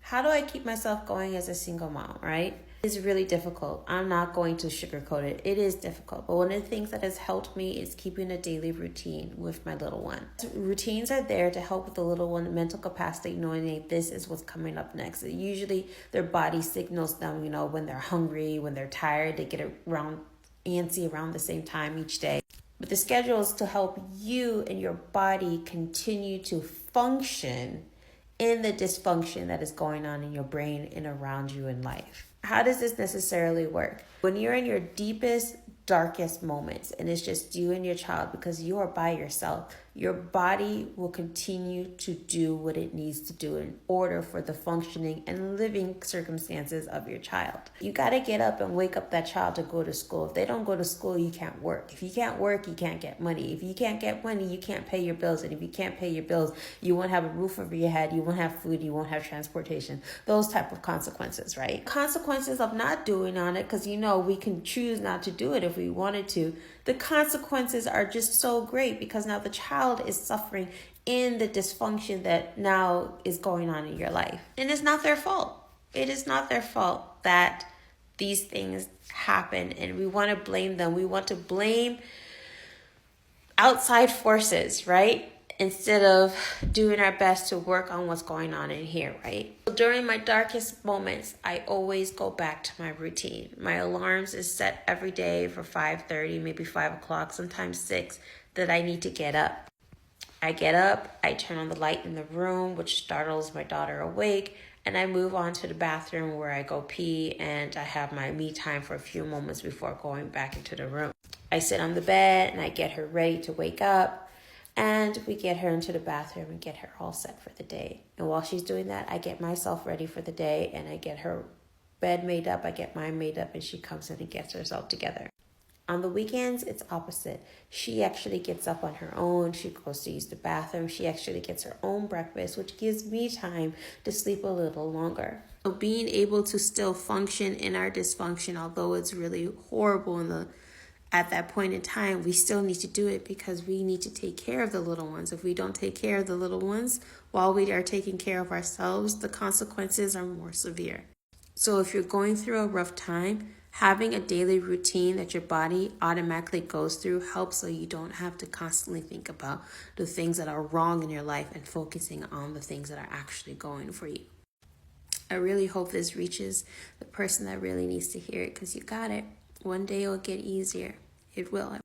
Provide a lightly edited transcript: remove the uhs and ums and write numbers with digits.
How do I keep myself going as a single mom, right? It's really difficult. I'm not going to sugarcoat it. It is difficult. But one of the things that has helped me is keeping a daily routine with my little one. Routines are there to help with the little one mental capacity, knowing that this is what's coming up next. Usually their body signals them, when they're hungry, when they're tired, they get around antsy around the same time each day. But the schedule is to help you and your body continue to function in the dysfunction that is going on in your brain and around you in life. How does this necessarily work? When you're in your deepest, darkest moments and it's just you and your child because you are by yourself, your body will continue to do what it needs to do in order for the functioning and living circumstances of your child. You got to get up and wake up that child to go to school. If they don't go to school, you can't work. If you can't work, you can't get money. If you can't get money, you can't pay your bills. And if you can't pay your bills, you won't have a roof over your head. You won't have food. You won't have transportation. Those type of consequences, right? Consequences of not doing on it, because we can choose not to do it if we wanted to. The consequences are just so great because now the child is suffering in the dysfunction that now is going on in your life. And it's not their fault. It is not their fault that these things happen, and we want to blame them. We want to blame outside forces, right? Instead of doing our best to work on what's going on in here, right? During my darkest moments, I always go back to my routine. My alarms is set every day for 5:30, maybe 5 o'clock, sometimes 6, that I need to get up. I get up, I turn on the light in the room, which startles my daughter awake, and I move on to the bathroom where I go pee, and I have my me time for a few moments before going back into the room. I sit on the bed and I get her ready to wake up. And we get her into the bathroom and get her all set for the day. And while she's doing that, I get myself ready for the day and I get her bed made up. I get mine made up and she comes in and gets herself together. On the weekends, it's opposite. She actually gets up on her own. She goes to use the bathroom. She actually gets her own breakfast, which gives me time to sleep a little longer. So being able to still function in our dysfunction, although it's really horrible at that point in time, we still need to do it because we need to take care of the little ones. If we don't take care of the little ones while we are taking care of ourselves, the consequences are more severe. So if you're going through a rough time, having a daily routine that your body automatically goes through helps, so you don't have to constantly think about the things that are wrong in your life and focusing on the things that are actually going for you. I really hope this reaches the person that really needs to hear it, because you got it. One day it'll get easier. It will.